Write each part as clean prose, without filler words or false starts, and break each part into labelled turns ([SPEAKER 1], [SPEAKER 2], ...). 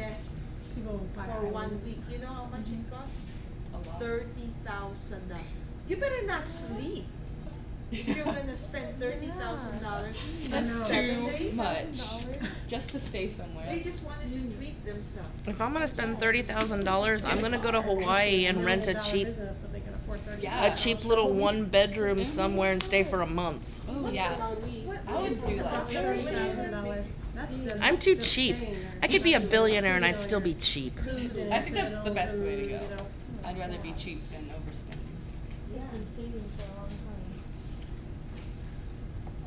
[SPEAKER 1] best
[SPEAKER 2] People buy
[SPEAKER 1] for 1 week.
[SPEAKER 2] islands.
[SPEAKER 1] You know how much it costs?
[SPEAKER 3] A lot.
[SPEAKER 1] $30,000. You better not sleep if you're gonna spend $30,000 in
[SPEAKER 2] I
[SPEAKER 3] That's
[SPEAKER 2] know.
[SPEAKER 1] seven
[SPEAKER 3] too
[SPEAKER 1] days.
[SPEAKER 3] much. Just to stay somewhere.
[SPEAKER 1] They just wanted to treat themselves.
[SPEAKER 4] If I'm gonna spend $30,000, I'm gonna go to Hawaii and rent a cheap,
[SPEAKER 2] Business, so they can afford
[SPEAKER 3] Yeah.
[SPEAKER 4] a cheap little 1 bedroom somewhere and stay for a month.
[SPEAKER 3] Oh
[SPEAKER 1] What's
[SPEAKER 3] yeah.
[SPEAKER 1] about
[SPEAKER 3] I always do that.
[SPEAKER 2] $30,000.
[SPEAKER 4] I'm too cheap. I could be a billionaire and I'd still be cheap.
[SPEAKER 3] I think that's the best way to go. I'd rather be cheap than overspend.
[SPEAKER 1] Yeah.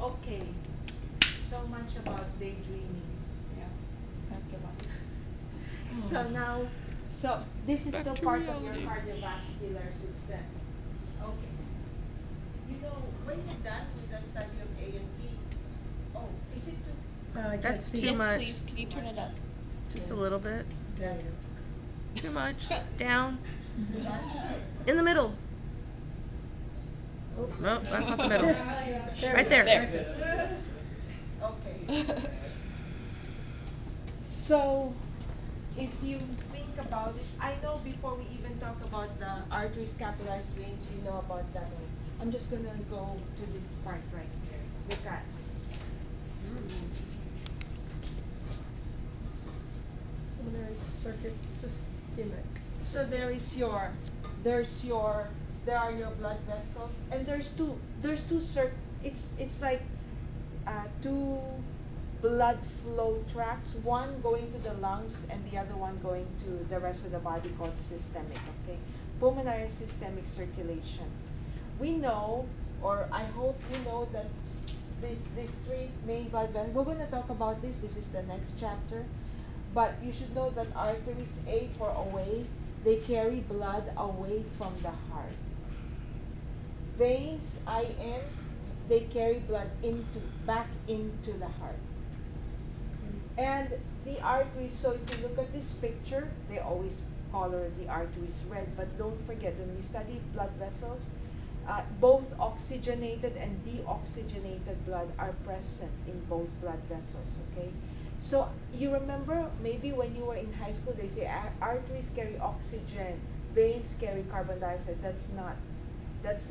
[SPEAKER 1] Okay. So much about daydreaming.
[SPEAKER 3] Yeah. Back to life.
[SPEAKER 1] So now, so this is
[SPEAKER 4] Back
[SPEAKER 1] still
[SPEAKER 4] to
[SPEAKER 1] part of your
[SPEAKER 4] reality.
[SPEAKER 1] cardiovascular system. Okay. You know, when you're done with the study of A and B, oh, is it too?
[SPEAKER 4] That's too
[SPEAKER 3] Yes,
[SPEAKER 4] much.
[SPEAKER 3] please. Can you turn it up?
[SPEAKER 4] Just a little bit.
[SPEAKER 2] There you
[SPEAKER 4] Too much. Down.
[SPEAKER 1] Too much?
[SPEAKER 4] In the middle. Nope, that's not the middle. Right there.
[SPEAKER 1] Okay. So, if you think about it, I know before we even talk about the arteries, capillaries, veins, you know about that one. I'm just gonna go to this part right here. Look at.
[SPEAKER 2] Pulmonary circuit systemic.
[SPEAKER 1] So there are your blood vessels, and it's like two blood flow tracks, one going to the lungs and the other one going to the rest of the body, called systemic, okay? Pulmonary and systemic circulation. We know, or I hope you know, that these three main blood vessels, we're going to talk about this is the next chapter, but you should know that arteries, A for away, they carry blood away from the heart. Veins, IN, they carry blood back into the heart. And the arteries, so if you look at this picture, they always color the arteries red, but don't forget, when we study blood vessels, both oxygenated and deoxygenated blood are present in both blood vessels, okay? So you remember, maybe when you were in high school, they say arteries carry oxygen, veins carry carbon dioxide. That's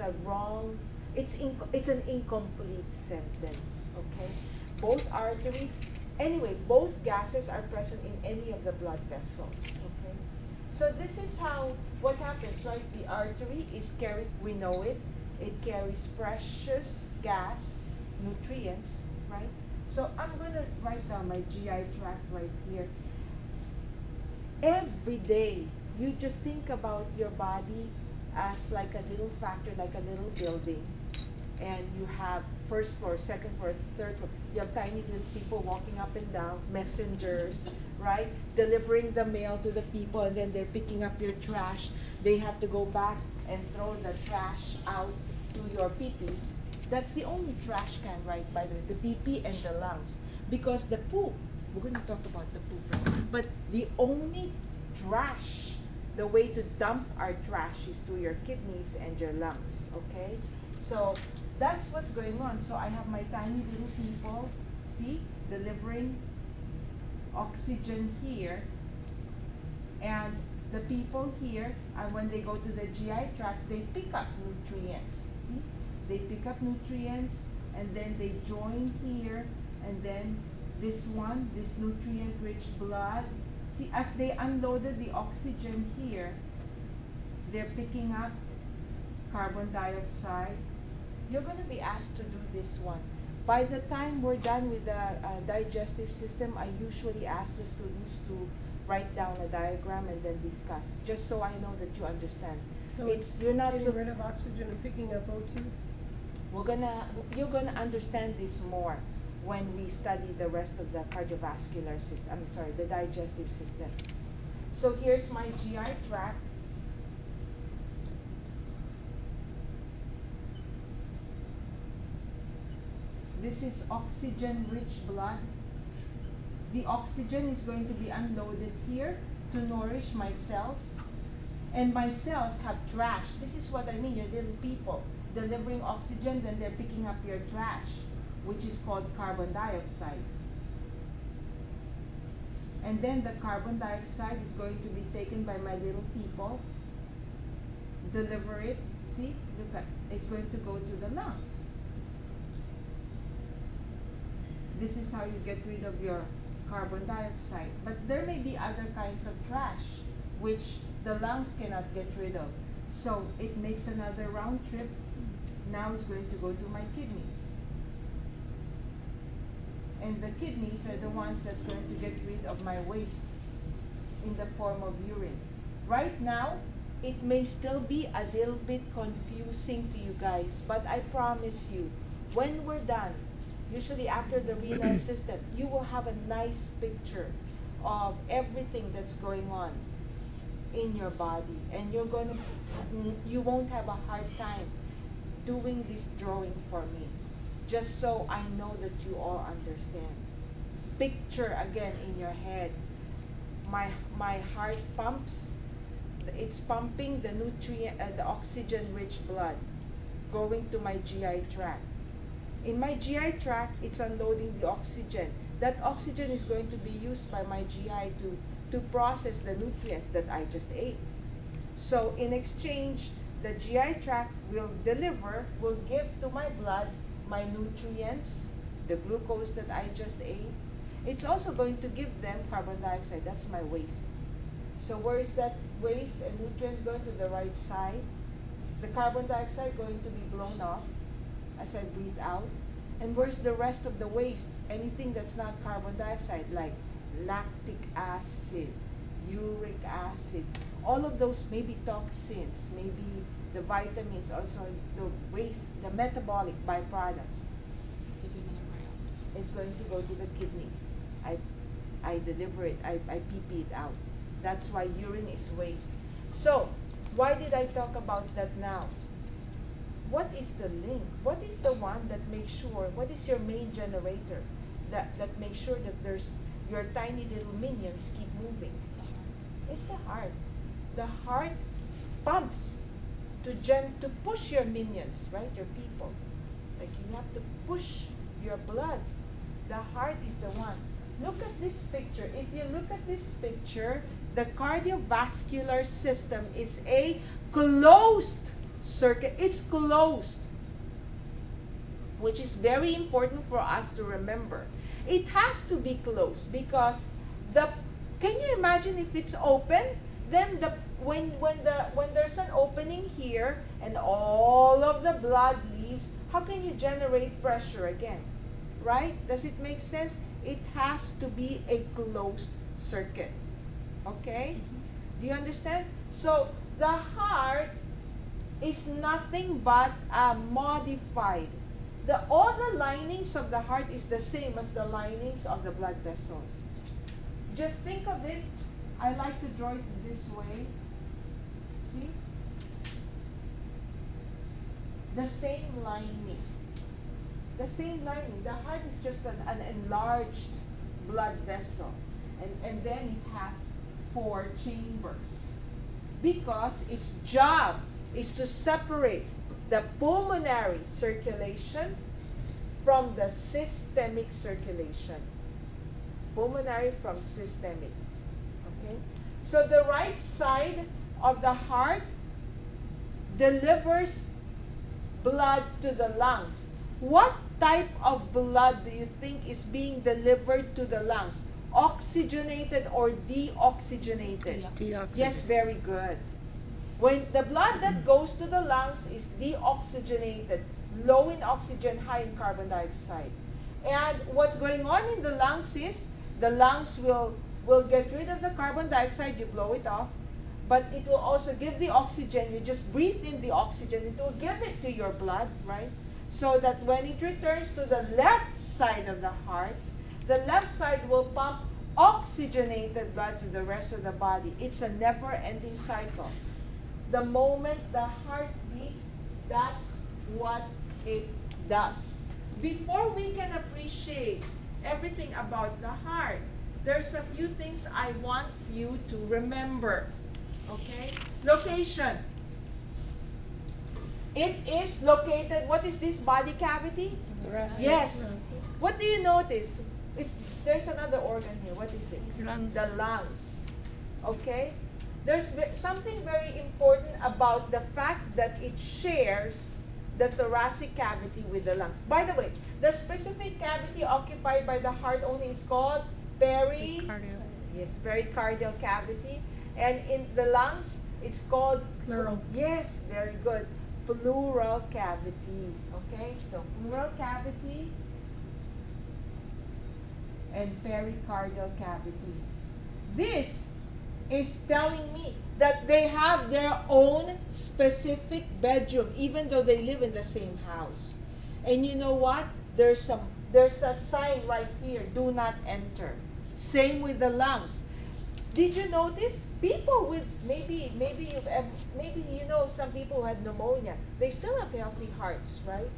[SPEAKER 1] a wrong, it's an incomplete sentence, okay? Both arteries, anyway, both gases are present in any of the blood vessels, okay? So this is what happens, right? The artery is carried, we know it carries precious gas, nutrients, right? So I'm going to write down my GI tract right here. Every day, you just think about your body as like a little factory, like a little building, and you have first floor, second floor, third floor. You have tiny little people walking up and down, messengers, right? Delivering the mail to the people, and then they're picking up your trash. They have to go back and throw the trash out to your pee-pee. That's the only trash can, right, by the way, the pee-pee and the lungs. Because the poop, we're going to talk about the poop, right? But the only trash, the way to dump our trash is through your kidneys and your lungs, okay? So that's what's going on. So I have my tiny little people, see, delivering oxygen here, and the people here, when they go to the GI tract, they pick up nutrients, see? They pick up nutrients, and then they join here, and then this nutrient-rich blood, see, as they unloaded the oxygen here, they're picking up carbon dioxide. You're going to be asked to do this one. By the time we're done with the digestive system, I usually ask the students to write down a diagram and then discuss, just so I know that you understand.
[SPEAKER 2] So
[SPEAKER 1] You're not
[SPEAKER 2] getting rid of oxygen and picking up O2.
[SPEAKER 1] You're gonna understand this more when we study the rest of the cardiovascular system. I'm sorry, the digestive system. So here's my GI tract. This is oxygen-rich blood. The oxygen is going to be unloaded here to nourish my cells. And my cells have trash. This is what I mean, your little people delivering oxygen, then they're picking up your trash, which is called carbon dioxide. And then the carbon dioxide is going to be taken by my little people, deliver it. See, look at, it's going to go to the lungs. This is how you get rid of your carbon dioxide. But there may be other kinds of trash which the lungs cannot get rid of. So it makes another round trip. Now it's going to go to my kidneys. And the kidneys are the ones that's going to get rid of my waste in the form of urine. Right now, it may still be a little bit confusing to you guys, but I promise you, when we're done, usually after the renal system, you will have a nice picture of everything that's going on in your body, and you won't have a hard time doing this drawing for me, just so I know that you all understand. Picture again in your head. My heart pumps. It's pumping the the oxygen-rich blood going to my GI tract. In my GI tract, it's unloading the oxygen. That oxygen is going to be used by my GI to process the nutrients that I just ate. So in exchange, the GI tract will give to my blood my nutrients, the glucose that I just ate. It's also going to give them carbon dioxide. That's my waste. So where is that waste and nutrients going? To the right side. The carbon dioxide going to be blown off as I breathe out. And where's the rest of the waste? Anything that's not carbon dioxide, like lactic acid, uric acid, all of those, maybe toxins, maybe the vitamins, also the waste, the metabolic byproducts. It's going to go to the kidneys. I deliver it, I pee it out. That's why urine is waste. So, why did I talk about that now? What is the link? What is the one that makes sure, what is your main generator that makes sure that your tiny little minions keep moving? It's the heart. The heart pumps to push your minions, right? Your people. Like you have to push your blood. The heart is the one. Look at this picture. If you look at this picture, the cardiovascular system is a closed circuit. It's closed, which is very important for us to remember. It has to be closed because can you imagine if it's open? Then when there's an opening here and all of the blood leaves, how can you generate pressure again? Right? Does it make sense? It has to be a closed circuit. Okay? Do you understand? So the heart is nothing but modified. All the linings of the heart is the same as the linings of the blood vessels. Just think of it. I like to draw it this way. See? The same lining. The same lining. The heart is just an enlarged blood vessel. And then it has 4 chambers. Because its job is to separate the pulmonary circulation from the systemic circulation. Pulmonary from systemic. Okay? So the right side of the heart delivers blood to the lungs. What type of blood do you think is being delivered to the lungs? Oxygenated or deoxygenated?
[SPEAKER 4] Deoxygenated.
[SPEAKER 1] Yes, very good. When the blood that goes to the lungs is deoxygenated, low in oxygen, high in carbon dioxide. And what's going on in the lungs is the lungs will get rid of the carbon dioxide, you blow it off, but it will also give the oxygen. You just breathe in the oxygen, it will give it to your blood, right? So that when it returns to the left side of the heart, the left side will pump oxygenated blood to the rest of the body. It's a never-ending cycle. The moment the heart beats, that's what it does. Before we can appreciate everything about the heart, there's a few things I want you to remember. Okay? Location. It is located, what is this body cavity?
[SPEAKER 2] Thoracic.
[SPEAKER 1] Yes. What do you notice? there's another organ here. What is it?
[SPEAKER 4] Lungs.
[SPEAKER 1] The lungs. Okay? There's something very important about the fact that it shares the thoracic cavity with the lungs. By the way, the specific cavity occupied by the heart only is called
[SPEAKER 4] Cardio.
[SPEAKER 1] Yes, pericardial cavity. And in the lungs, it's called
[SPEAKER 2] Pleural.
[SPEAKER 1] Yes, very good. Pleural cavity. Okay, so pleural cavity and pericardial cavity. This is telling me that they have their own specific bedroom, even though they live in the same house. And you know what? There's a sign right here, do not enter. Same with the lungs. Did you notice people with maybe you know some people who had pneumonia, they still have healthy hearts, right?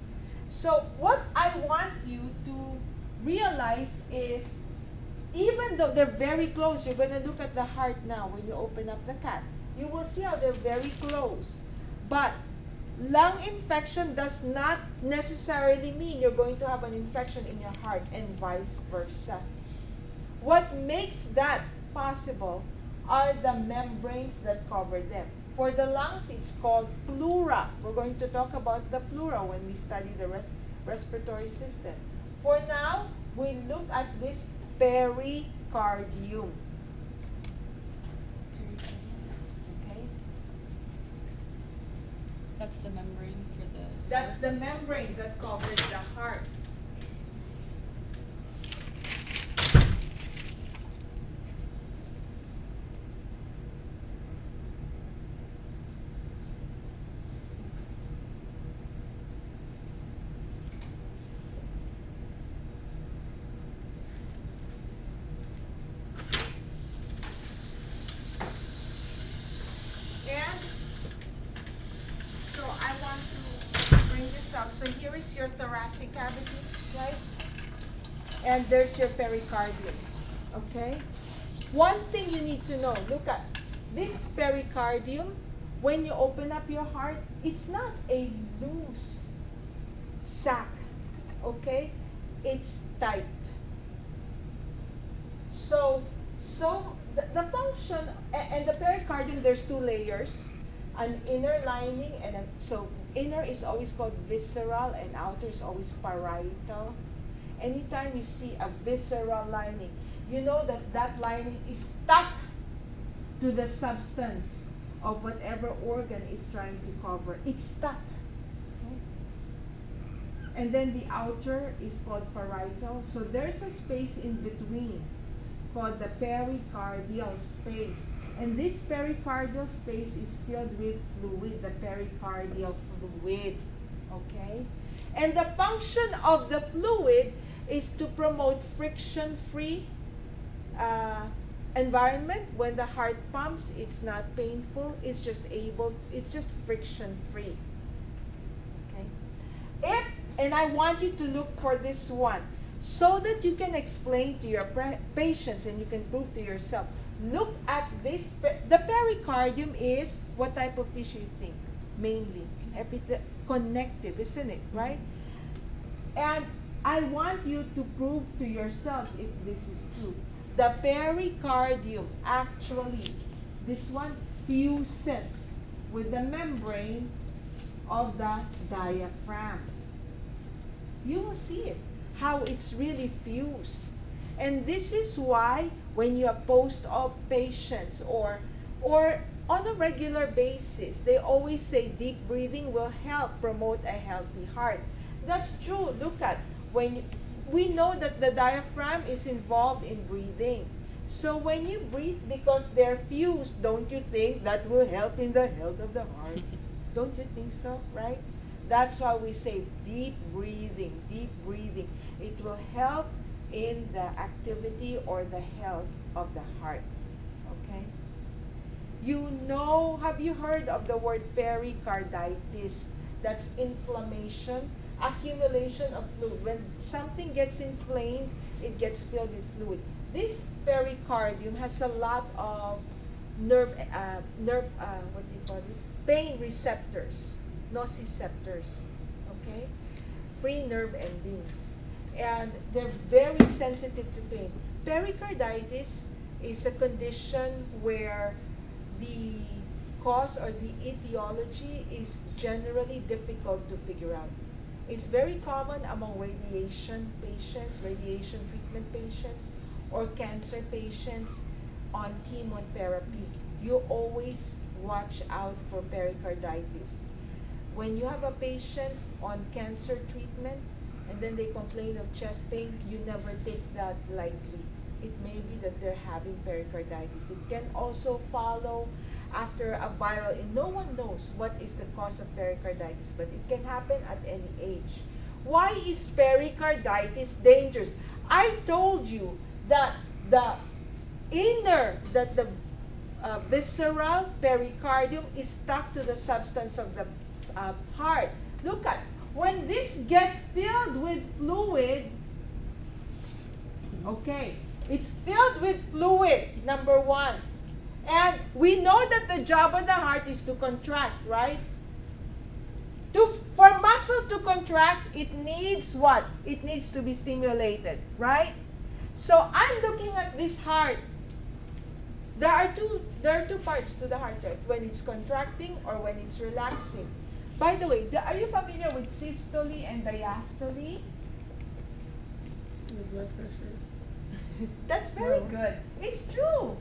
[SPEAKER 1] So what I want you to realize is, even though they're very close, you're going to look at the heart now when you open up the cat. You will see how they're very close. But lung infection does not necessarily mean you're going to have an infection in your heart, and vice versa. What makes that possible are the membranes that cover them. For the lungs, it's called pleura. We're going to talk about the pleura when we study the respiratory system. For now, we look at this pericardium. Okay?
[SPEAKER 3] That's the membrane for the.
[SPEAKER 1] That's the membrane that covers the heart. So here is your thoracic cavity, right? And there's your pericardium, okay? One thing you need to know, look at this pericardium. When you open up your heart, it's not a loose sac, okay? It's tight. So the function, and the pericardium, there's two layers, an inner lining and so inner is always called visceral and outer is always parietal. Anytime you see a visceral lining, you know that that lining is stuck to the substance of whatever organ it's trying to cover. It's stuck. Okay? And then the outer is called parietal. So there's a space in between called the pericardial space. And this pericardial space is filled with fluid, the pericardial fluid, okay? And the function of the fluid is to promote friction-free environment. When the heart pumps, it's not painful, it's just friction-free, okay? And I want you to look for this one, so that you can explain to your patients and you can prove to yourself. Look at this. The pericardium is what type of tissue you think? Mainly connective, isn't it? Right? And I want you to prove to yourselves if this is true. The pericardium actually, this one fuses with the membrane of the diaphragm. You will see it, how it's really fused. And this is why when you have post-op patients or on a regular basis, they always say deep breathing will help promote a healthy heart. That's true. Look at we know that the diaphragm is involved in breathing. So when you breathe, because they're fused, don't you think that will help in the health of the heart? Don't you think so, right? That's why we say deep breathing, deep breathing. It will help in the activity or the health of the heart, okay? You know, have you heard of the word pericarditis? That's inflammation, accumulation of fluid. When something gets inflamed, it gets filled with fluid. This pericardium has a lot of pain receptors, nociceptors, okay? Free nerve endings. and they're very sensitive to pain. Pericarditis is a condition where the cause or the etiology is generally difficult to figure out. It's very common among radiation patients, radiation treatment patients, or cancer patients on chemotherapy. You always watch out for pericarditis. When you have a patient on cancer treatment and then they complain of chest pain, you never take that lightly. It may be that they're having pericarditis. It can also follow after a viral, and no one knows what is the cause of pericarditis, but it can happen at any age. Why is pericarditis dangerous? I told you that the visceral pericardium is stuck to the substance of the heart. Look at, when this gets filled with fluid, okay, it's filled with fluid, number one. And we know that the job of the heart is to contract, right? For muscle to contract, it needs what? It needs to be stimulated, right? So I'm looking at this heart. There are two parts to the heart, right? When it's contracting or when it's relaxing. By the way, are you familiar with systole and diastole?
[SPEAKER 2] The blood pressure.
[SPEAKER 1] That's very
[SPEAKER 2] No.
[SPEAKER 1] good. It's true.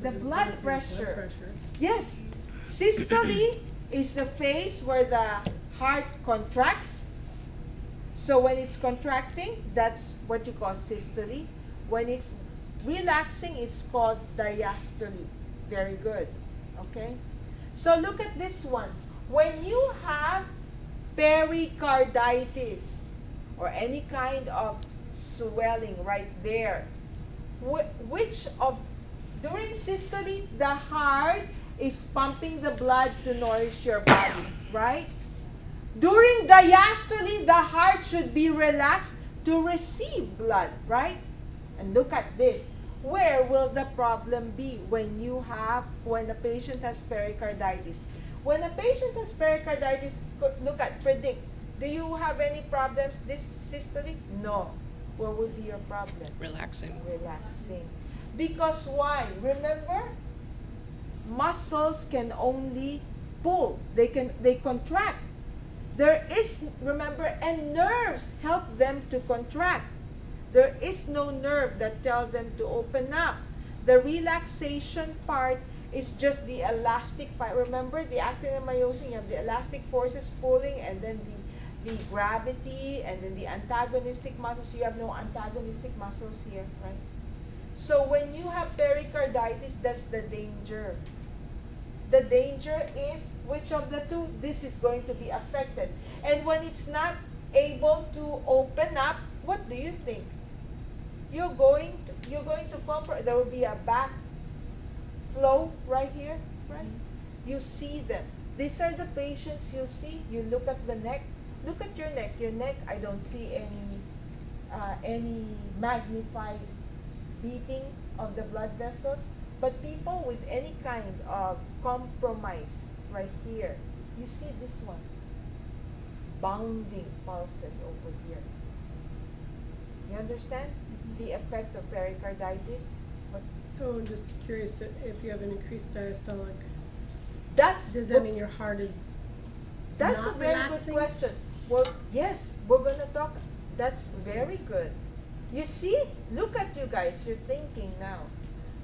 [SPEAKER 1] The blood pressure.
[SPEAKER 2] Blood pressure.
[SPEAKER 1] Yes. Systole is the phase where the heart contracts. So when it's contracting, that's what you call systole. When it's relaxing, it's called diastole. Very good. Okay? So look at this one. When you have pericarditis or any kind of swelling right there, during systole, the heart is pumping the blood to nourish your body, right? During diastole, the heart should be relaxed to receive blood, right? And look at this. Where will the problem be when a patient has pericarditis? When a patient has pericarditis, predict. Do you have any problems this systole? No. What would be your problem?
[SPEAKER 4] Relaxing.
[SPEAKER 1] Relaxing. Because why? Remember, muscles can only pull. They contract. Remember, and nerves help them to contract. There is no nerve that tells them to open up. The relaxation part is just the elastic part. Remember, the actin and myosin, you have the elastic forces pulling, and then the gravity, and then the antagonistic muscles. You have no antagonistic muscles here, right? So when you have pericarditis, that's the danger. The danger is, which of the two? This is going to be affected. And when it's not able to open up, what do you think? You're going to compromise. There will be a back flow right here, right? You see them. These are the patients you see. You look at the neck. Look at your neck. Your neck, I don't see any magnified beating of the blood vessels. But people with any kind of compromise right here, you see this one, bounding pulses over here. You understand the effect of pericarditis? But
[SPEAKER 2] So I'm just curious if you have an increased diastolic,
[SPEAKER 1] that
[SPEAKER 2] does that mean your heart is
[SPEAKER 1] That's
[SPEAKER 2] not
[SPEAKER 1] a very
[SPEAKER 2] relaxing?
[SPEAKER 1] good question. Well, yes, we're going to talk. That's very good. You see, look at you guys. You're thinking now.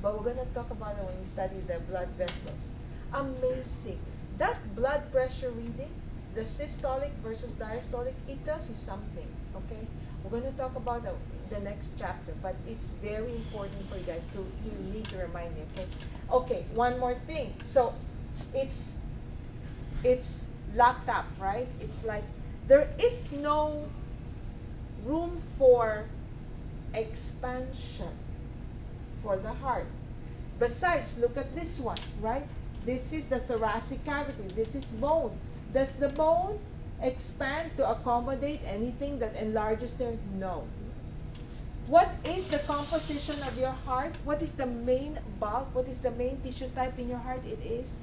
[SPEAKER 1] But we're going to talk about it when we study the blood vessels. Amazing. That blood pressure reading, the systolic versus diastolic, it tells you something, okay? We're going to talk about it in the next chapter, but it's very important for you guys you need to remind me, okay? Okay, one more thing. So, it's locked up, right? It's like there is no room for expansion for the heart. Besides, look at this one, right? This is the thoracic cavity. This is bone. Does the bone expand to accommodate anything that enlarges there? No. What is the composition of your heart? What is the main bulk? What is the main tissue type in your heart? It is?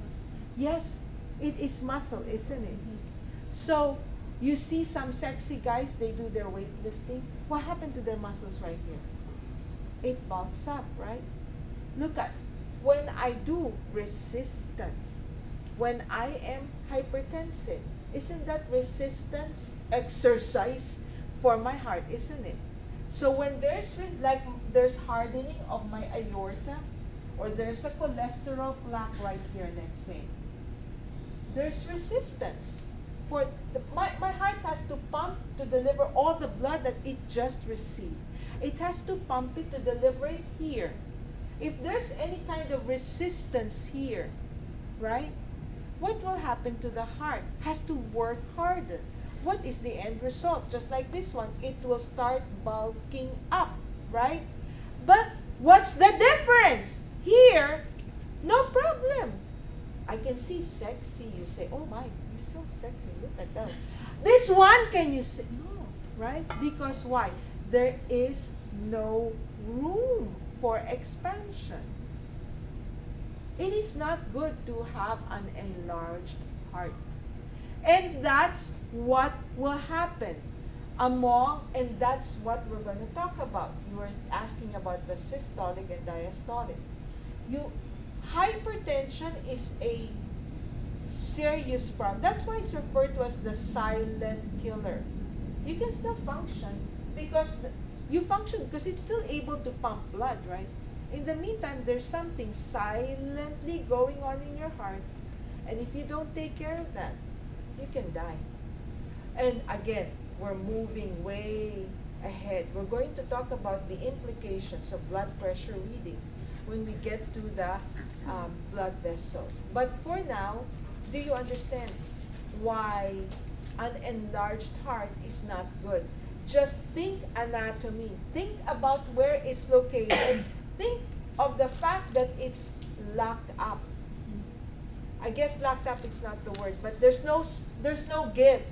[SPEAKER 1] Yes, it is muscle, isn't it? So, You see some sexy guys, they do their weightlifting. What happened to their muscles right here? It bulks up, right? Look at, when I do resistance, when I am hypertensive, isn't that resistance exercise for my heart, isn't it? So when there's hardening of my aorta, or there's a cholesterol plaque right here, let's say, there's resistance. My heart has to pump to deliver all the blood that it just received. It has to pump it to deliver it here. If there's any kind of resistance here, right, what will happen to the heart? Has to work harder. What is the end result? Just like this one, it will start bulking up, right? But what's the difference? Here, no problem. I can see sexy. You say, oh my, you're so sexy. Look at that. This one, can you say? No, right? Because why? There is no room for expansion. It is not good to have an enlarged heart. And that's what will happen and that's what we're going to talk about. You were asking about the systolic and diastolic. Hypertension is a serious problem. That's why it's referred to as the silent killer. You can still function because you function because it's still able to pump blood, right? In the meantime, there's something silently going on in your heart, and if you don't take care of that, you can die. And again, we're moving way ahead. We're going to talk about the implications of blood pressure readings when we get to the blood vessels. But for now, do you understand why an enlarged heart is not good? Just think anatomy. Think about where it's located. Think of the fact that it's locked up. I guess locked up is not the word, but there's no give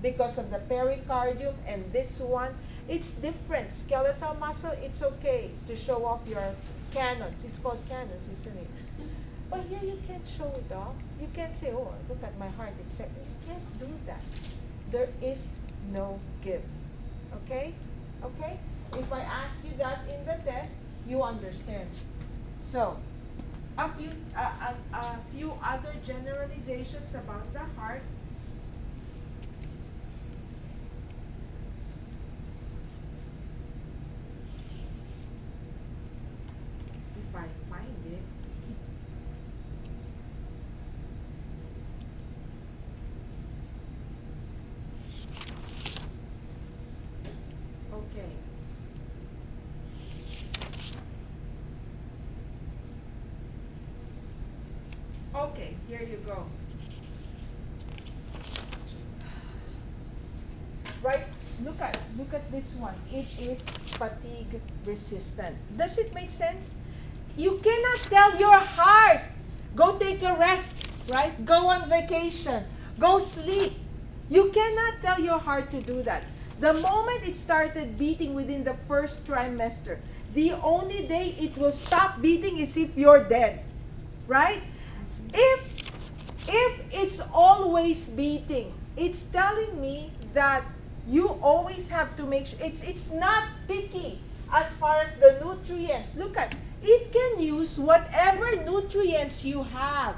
[SPEAKER 1] because of the pericardium and this one. It's different. Skeletal muscle, it's okay to show off your cannons. It's called cannons, isn't it? But here you can't show it off. You can't say, oh, look at my heart. It's set. You can't do that. There is no give. Okay? Okay? If I ask you that in the test, you understand. So, a few other generalizations about the heart. If I find it. Okay. Okay, here you go. Right, look at this one. It is fatigue resistant. Does it make sense? You cannot tell your heart, go take a rest, right? Go on vacation, go sleep. You cannot tell your heart to do that. The moment it started beating within the first trimester, the only day it will stop beating is if you're dead, right? If it's always beating, it's telling me that you always have to make sure it's not picky as far as the nutrients. Look at it, can use whatever nutrients you have.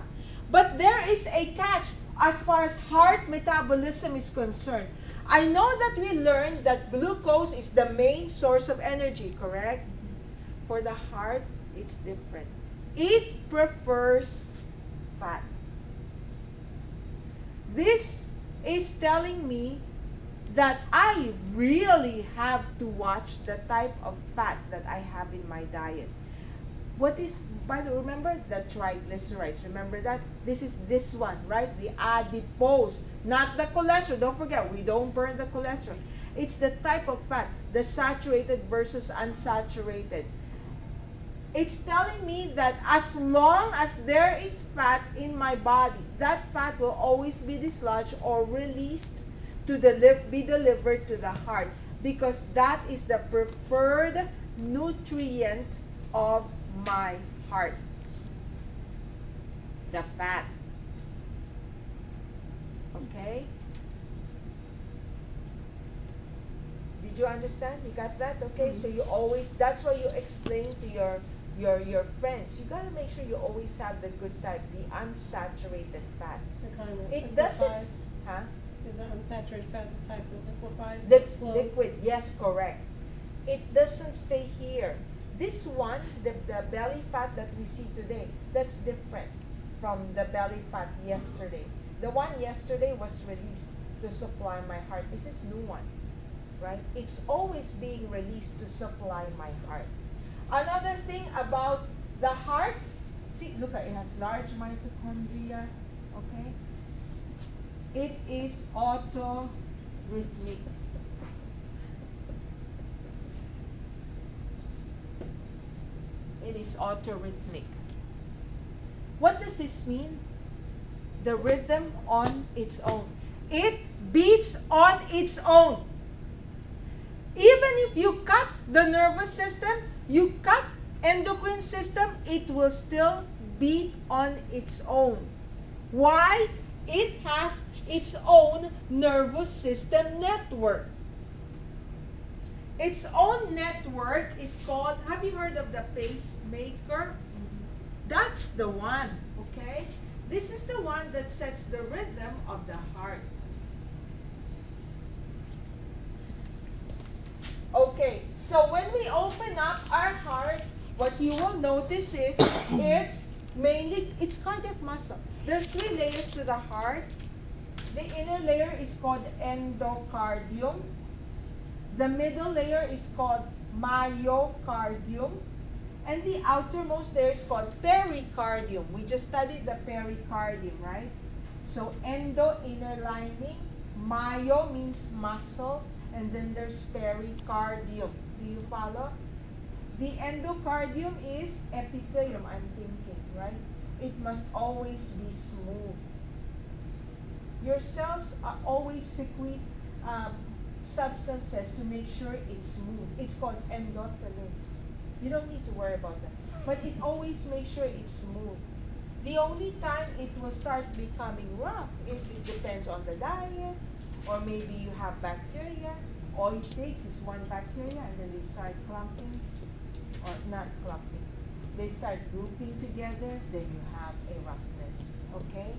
[SPEAKER 1] But there is a catch as far as heart metabolism is concerned. I know that we learned that glucose is the main source of energy, correct? For the heart, it's different. It prefers fat. This is telling me that I really have to watch the type of fat that I have in my diet. What is, by the way, remember the triglycerides, remember that? This is this one, right? The adipose, not the cholesterol. Don't forget, we don't burn the cholesterol. It's the type of fat, the saturated versus unsaturated. It's telling me that as long as there is fat in my body, that fat will always be dislodged or released to be delivered to the heart, because that is the preferred nutrient of my heart. The fat. Okay? Did you understand? You got that? Okay, so you always, that's why you explain to your friends, you gotta make sure you always have the good type, the unsaturated fats.
[SPEAKER 2] The kind that
[SPEAKER 1] It doesn't,
[SPEAKER 2] liquefies.
[SPEAKER 1] huh?
[SPEAKER 2] Is the unsaturated fat the type that liquefies?
[SPEAKER 1] The
[SPEAKER 2] that flows?
[SPEAKER 1] liquid, yes, correct. It doesn't stay here. This one, the belly fat that we see today, that's different from the belly fat yesterday. The one yesterday was released to supply my heart. This is new one, right? It's always being released to supply my heart. Another thing about the heart, see, look, it has large mitochondria, okay? It is autorhythmic. It is autorhythmic. What does this mean? The rhythm on its own. It beats on its own. Even if you cut the nervous system, you cut endocrine system, it will still beat on its own. Why? It has its own nervous system network. Its own network is called, have you heard of the pacemaker? That's the one, okay? This is the one that sets the rhythm of the heart. Okay, so when we open up our heart, what you will notice is it's cardiac muscle. There's 3 layers to the heart. The inner layer is called endocardium. The middle layer is called myocardium. And the outermost layer is called pericardium. We just studied the pericardium, right? So endo, inner lining. Myo means muscle. And then there's pericardium. Do you follow? The endocardium is epithelium, I'm thinking, right? It must always be smooth. Your cells always secrete substances to make sure it's smooth. It's called endothelins. You don't need to worry about that. But it always makes sure it's smooth. The only time it will start becoming rough is it depends on the diet, or maybe you have bacteria. All it takes is one bacteria and then they start clumping, or not clumping. They start grouping together, then you have a roughness, okay?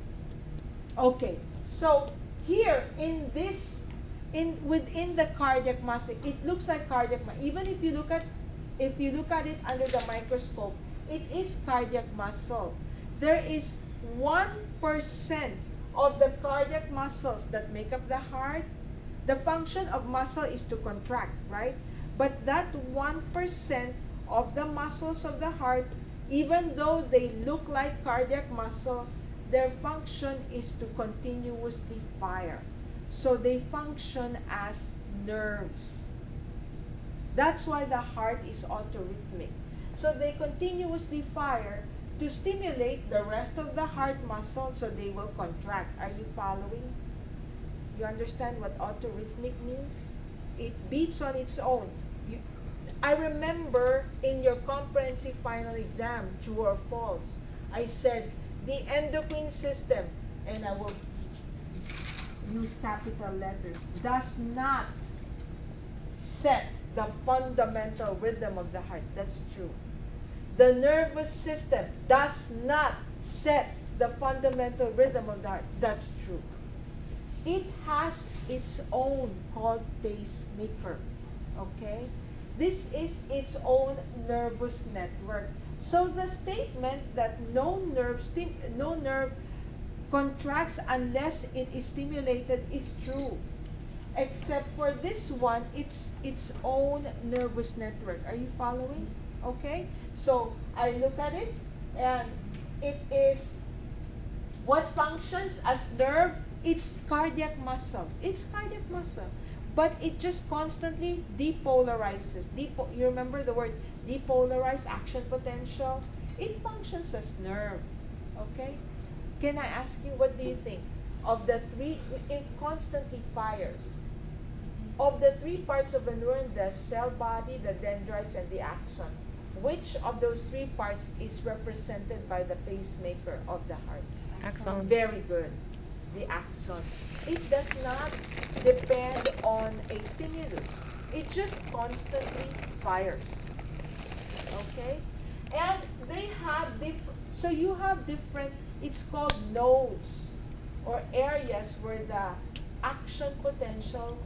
[SPEAKER 1] Okay, so here within the cardiac muscle, it looks like cardiac muscle. Even if you look at it under the microscope, it is cardiac muscle. There is 1% of the cardiac muscles that make up the heart. The function of muscle is to contract, right? But that 1% of the muscles of the heart, even though they look like cardiac muscle, their function is to continuously fire. So they function as nerves. That's why the heart is autorhythmic. So they continuously fire to stimulate the rest of the heart muscle so they will contract. Are you following? You understand what autorhythmic means? It beats on its own. I remember in your comprehensive final exam, true or false, I said the endocrine system, and I will use capital letters, does not set the fundamental rhythm of the heart. That's true. The nervous system does not set the fundamental rhythm of the heart. That's true. It has its own called pacemaker. Okay? This is its own nervous network. So the statement that no nerve contracts unless it is stimulated is true. Except for this one, it's its own nervous network. Are you following? Okay? So I look at it, and it is what functions as nerve. It's cardiac muscle. It's cardiac muscle. But it just constantly depolarizes. You remember the word depolarize, action potential? It functions as nerve. Okay? Can I ask you, what do you think? Of the 3, it constantly fires. Of the 3 parts of a neuron, the cell body, the dendrites, and the axon, which of those 3 parts is represented by the pacemaker of the heart?
[SPEAKER 4] Axons.
[SPEAKER 1] Very good. The axon. It does not depend on a stimulus. It just constantly fires. Okay? And they have different, so you have different, it's called nodes or areas where the action potential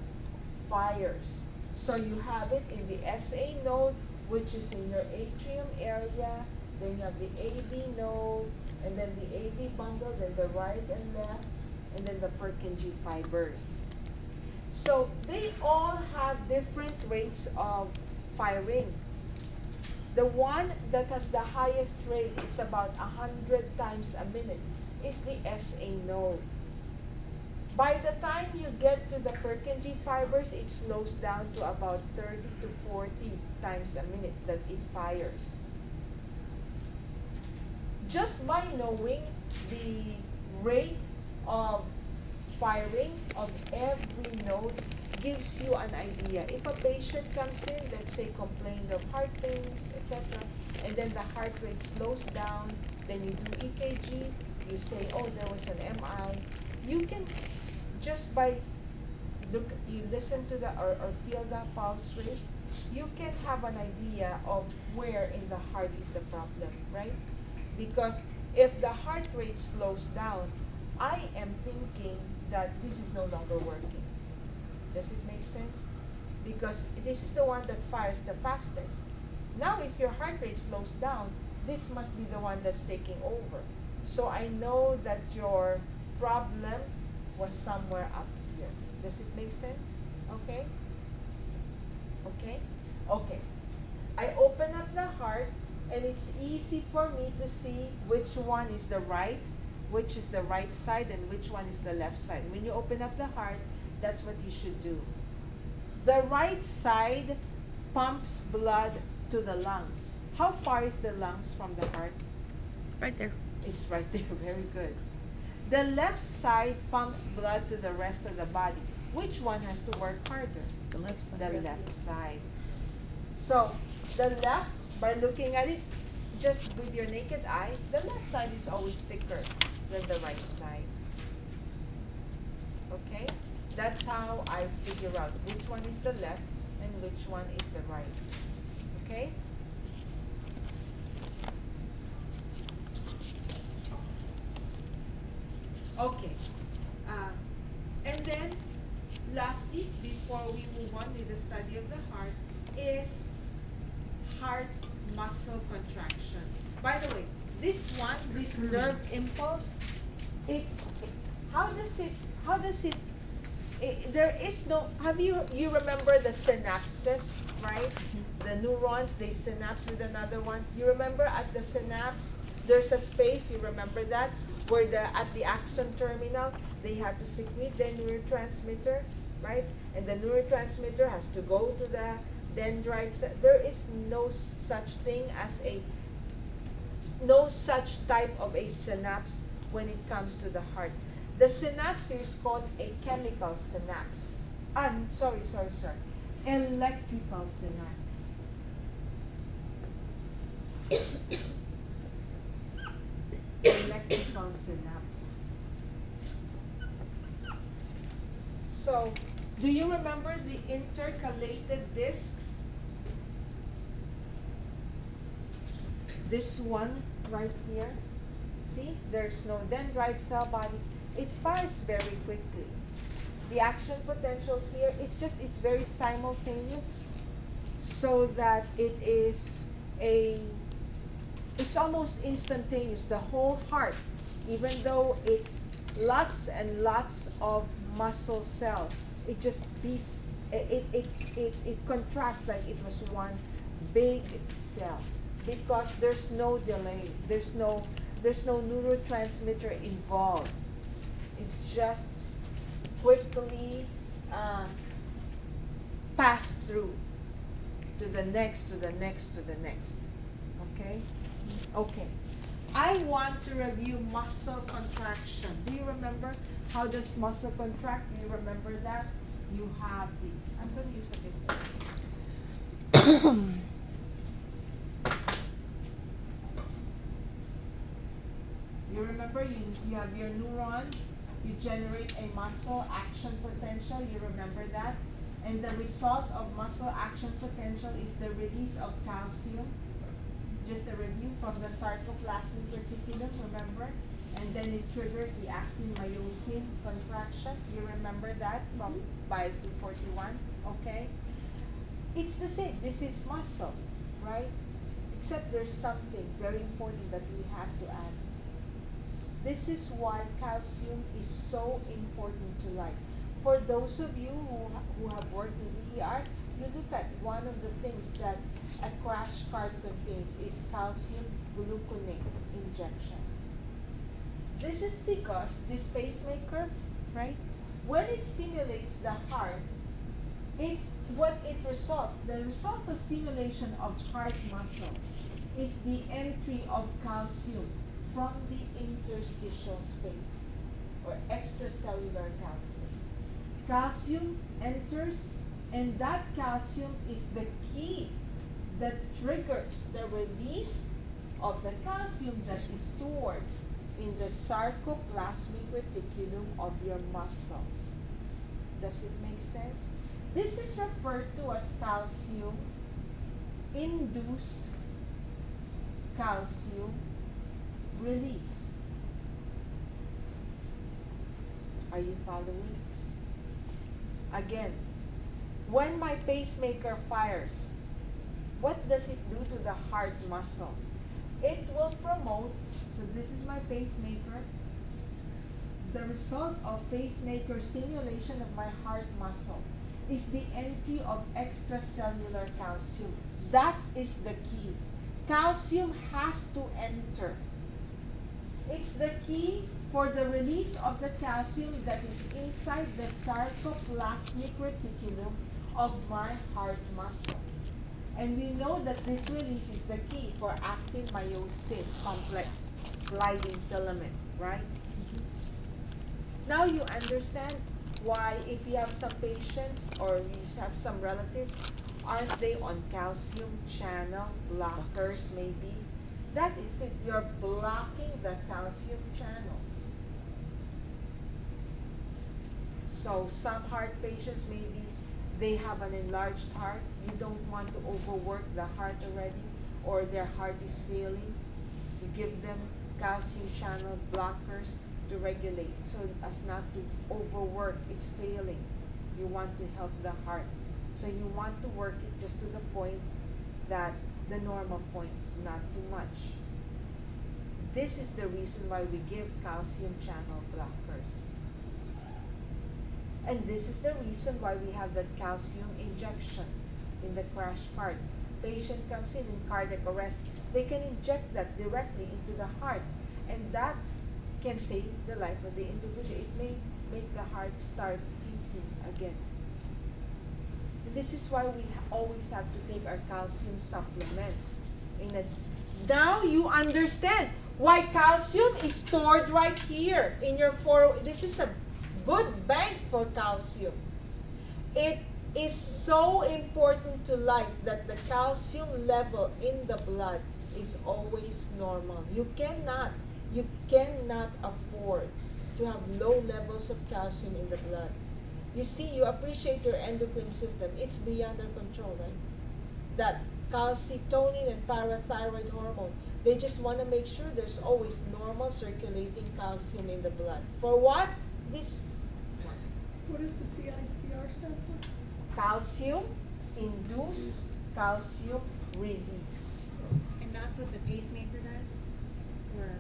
[SPEAKER 1] fires. So you have it in the SA node, which is in your atrium area, then you have the AB node, and then the AB bundle, then the right and left, and then the Purkinje fibers. So they all have different rates of firing. The one that has the highest rate, it's about 100 times a minute, is the SA node. By the time you get to the Purkinje fibers, it slows down to about 30 to 40 times a minute that it fires. Just by knowing the rate of firing of every node gives you an idea. If a patient comes in, let's say complained of heart pains, etc., and then the heart rate slows down, then you do EKG, you say, oh, there was an MI, you can just by you listen to the or feel the pulse rate, you can have an idea of where in the heart is the problem, right? Because if the heart rate slows down, I am thinking that this is no longer working. Does it make sense? Because this is the one that fires the fastest. Now, if your heart rate slows down, this must be the one that's taking over. So I know that your problem was somewhere up here. Does it make sense? Okay? Okay? Okay. I open up the heart, and it's easy for me to see which one is the right, which is the right side, and which one is the left side. When you open up the heart, that's what you should do. The right side pumps blood to the lungs. How far is the lungs from the heart?
[SPEAKER 4] Right there.
[SPEAKER 1] It's right there. Very good. The left side pumps blood to the rest of the body. Which one has to work harder?
[SPEAKER 4] The left side.
[SPEAKER 1] The left side. So, the left, by looking at it just with your naked eye, the left side is always thicker than the right side. Okay? That's how I figure out which one is the left and which one is the right. Okay? Okay. And then, lastly, before we move on with the study of the heart, is heart muscle contraction. By the way, this one, this nerve impulse, how does it, there is no, you remember the synapses, right? The neurons, they synapse with another one. You remember at the synapse, there's a space, you remember that? Where at the axon terminal, they have to secrete their neurotransmitter, right? And the neurotransmitter has to go to the dendrites. There is no such thing as no such type of a synapse when it comes to the heart. The synapse is called a chemical synapse. Sorry. Electrical synapse. Electrical synapse. So, do you remember the intercalated discs? This one right here. See, there's no dendrite cell body. It fires very quickly. The action potential here, it's very simultaneous, so that it's almost instantaneous. The whole heart, even though it's lots and lots of muscle cells, it just beats, it contracts like it was one big cell, because there's no delay, there's no neurotransmitter involved. It's just quickly passed through to the next, to the next, to the next. Okay? Okay. I want to review muscle contraction. Do you remember how does muscle contract? Do you remember that? You have I'm going to use a bit. You remember you have your neuron, you generate a muscle action potential, you remember that? And the result of muscle action potential is the release of calcium. Just a review from the sarcoplasmic reticulum, remember? And then it triggers the actin myosin contraction. You remember that from Bio 241, okay? It's the same. This is muscle, right? Except there's something very important that we have to add. This is why calcium is so important to life. For those of you who have worked in the ER, you look at one of the things that a crash cart contains is calcium gluconate injection. This is because this pacemaker, right, when it stimulates the heart, the result of stimulation of heart muscle is the entry of calcium from the interstitial space or extracellular calcium. Calcium enters, and that calcium is the key that triggers the release of the calcium that is stored in the sarcoplasmic reticulum of your muscles. Does it make sense? This is referred to as calcium-induced calcium release. Are you following? Again, when my pacemaker fires, what does it do to the heart muscle? It will promote, so this is my pacemaker. The result of pacemaker stimulation of my heart muscle is the entry of extracellular calcium. That is the key. Calcium has to enter. It's the key for the release of the calcium that is inside the sarcoplasmic reticulum of my heart muscle. And we know that this release is the key for actin myosin complex sliding filament, right? Now you understand why if you have some patients or you have some relatives, aren't they on calcium channel blockers maybe? That is it. You're blocking the calcium channels. So some heart patients maybe they have an enlarged heart. You don't want to overwork the heart already, or their heart is failing. You give them calcium channel blockers to regulate so as not to overwork. It's failing. You want to help the heart. So you want to work it just to the point that the normal point, not too much. This is the reason why we give calcium channel blockers. And this is the reason why we have that calcium injection in the crash cart. Patient comes in cardiac arrest, they can inject that directly into the heart, and that can save the life of the individual. It may make the heart start beating again. And this is why we always have to take our calcium supplements. Now you understand why calcium is stored right here in your This is a good bank for calcium. It is so important to life that the calcium level in the blood is always normal. You cannot afford to have low levels of calcium in the blood. You see, you appreciate your endocrine system. It's beyond our control, right? That calcitonin and parathyroid hormone, they just want to make sure there's always normal circulating calcium in the blood. For what? This one.
[SPEAKER 2] What does the CICR stand for?
[SPEAKER 1] Calcium-induced calcium release.
[SPEAKER 5] And that's what the pacemaker does? Or is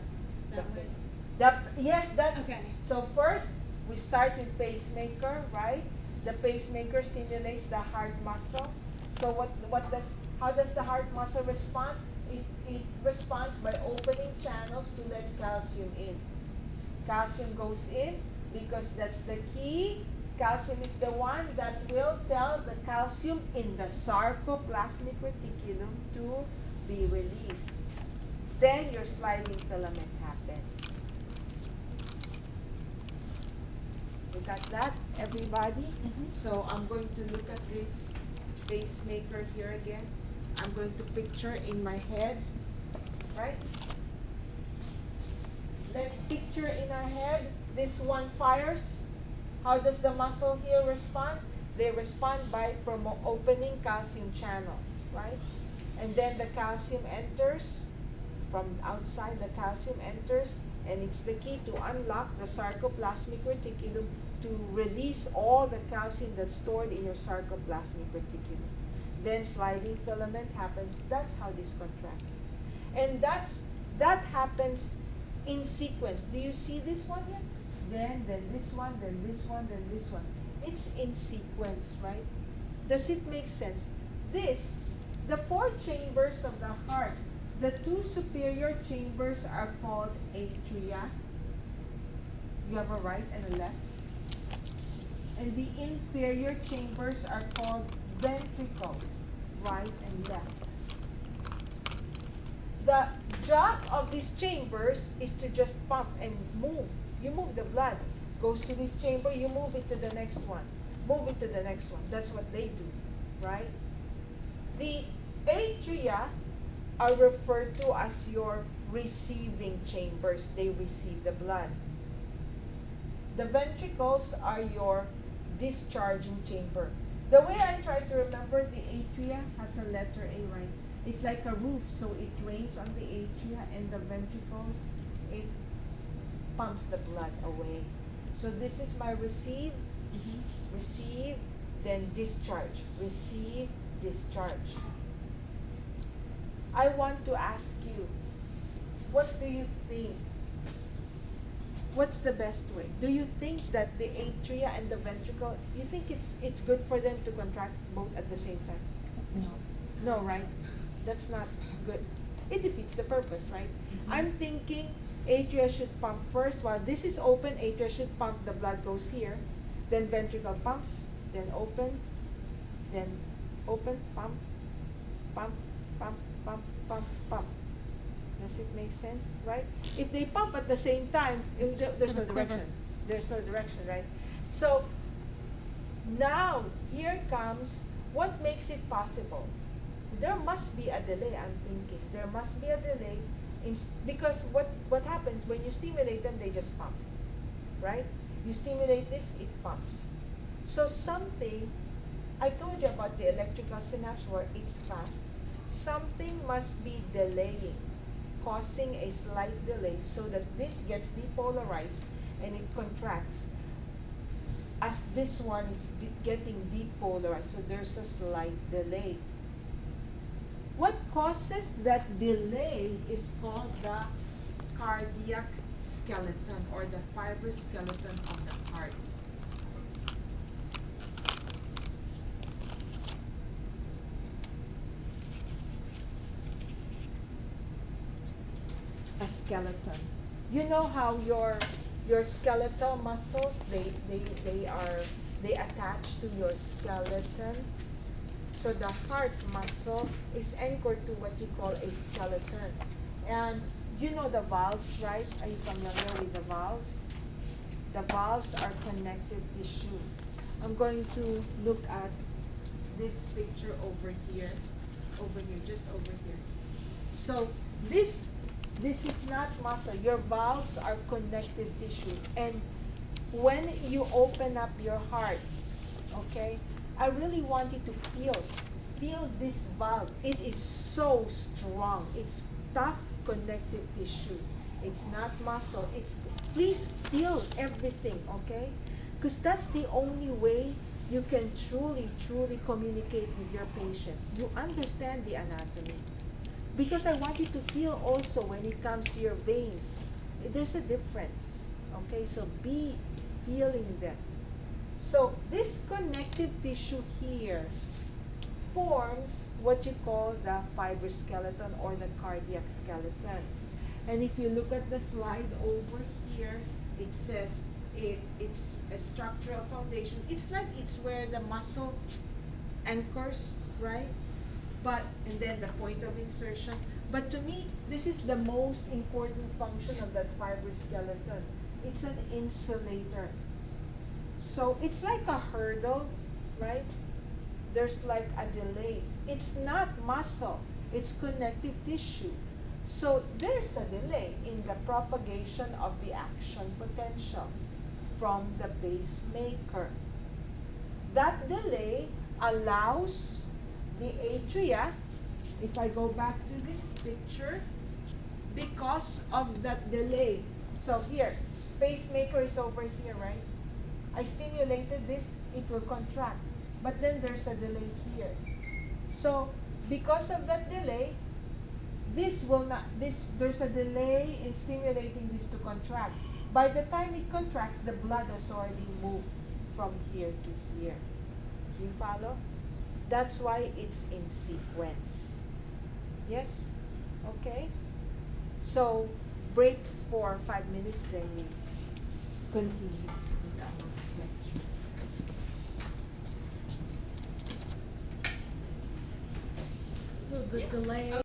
[SPEAKER 5] that what?
[SPEAKER 1] Yes, that's
[SPEAKER 5] Okay.
[SPEAKER 1] So first we start with pacemaker, right? The pacemaker stimulates the heart muscle. So how does the heart muscle respond? It responds by opening channels to let calcium in. Calcium goes in because that's the key. Calcium is the one that will tell the calcium in the sarcoplasmic reticulum to be released. Then your sliding filament happens. You got that, everybody? So I'm going to look at this pacemaker here again. I'm going to picture in my head, right? Let's picture in our head, this one fires. How does the muscle here respond? They respond by opening calcium channels, right? And then the calcium enters from outside. The calcium enters, and it's the key to unlock the sarcoplasmic reticulum to release all the calcium that's stored in your sarcoplasmic reticulum. Then sliding filament happens. That's how this contracts, and that happens in sequence. Do you see this one here? Then this one, then this one, then this one. It's in sequence, right? Does it make sense? This, the four chambers of the heart, the two superior chambers are called atria. You have a right and a left. And the inferior chambers are called ventricles, right and left. The job of these chambers is to just pump and move. You move the blood. Goes to this chamber, you move it to the next one. Move it to the next one. That's what they do, right? The atria are referred to as your receiving chambers. They receive the blood. The ventricles are your discharging chamber. The way I try to remember, the atria has a letter A, right? It's like a roof, so it rains on the atria, and the ventricles, it pumps the blood away. So this is my receive, receive, then discharge, receive, discharge. I want to ask you, what do you think? What's the best way? Do you think that the atria and the ventricle, you think it's good for them to contract both at the same time? No, right? That's not good. It defeats the purpose, right? I'm thinking atria should pump first. While this is open, atria should pump, the blood goes here. Then ventricle pumps, then open, pump, pump, pump, pump, pump, pump. Does it make sense, right? If they pump at the same time, there's no direction. There's no direction, right? So now here comes what makes it possible. There must be a delay, I'm thinking. There must be a delay because what happens when you stimulate them, they just pump, right? You stimulate this, it pumps. So something, I told you about the electrical synapse where it's fast. Something must be delaying, causing a slight delay so that this gets depolarized and it contracts as this one is getting depolarized. So there's a slight delay. What causes that delay is called the cardiac skeleton or the fibrous skeleton of the heart. A skeleton. You know how your skeletal muscles they attach to your skeleton. So the heart muscle is anchored to what you call a skeleton. And you know the valves, right? Are you familiar with the valves? The valves are connective tissue. I'm going to look at this picture over here, just over here. So this is not muscle. Your valves are connective tissue. And when you open up your heart, okay, I really want you to feel this valve. It is so strong. It's tough connective tissue. It's not muscle. Please feel everything, okay? Because that's the only way you can truly communicate with your patients. You understand the anatomy. Because I want you to feel also when it comes to your veins, there's a difference, okay? So be feeling them. So this connective tissue here forms what you call the fibrous skeleton or the cardiac skeleton. And if you look at the slide over here, it says it's a structural foundation. It's like it's where the muscle anchors, right? And then the point of insertion. But to me, this is the most important function of that fibrous skeleton. It's an insulator. So it's like a hurdle, right? There's like a delay. It's not muscle, it's connective tissue. So there's a delay in the propagation of the action potential from the pacemaker. that delay allows the atria, if I go back to this picture, because of that delay. So here, pacemaker is over here, right? I stimulated this, it will contract. But then there's a delay here. So because of that delay, this will not, there's a delay in stimulating this to contract. By the time it contracts, the blood has already moved from here to here. Do you follow? That's why it's in sequence. Yes? Okay? So, break for 5 minutes, then we continue with our lecture.
[SPEAKER 2] So the delay.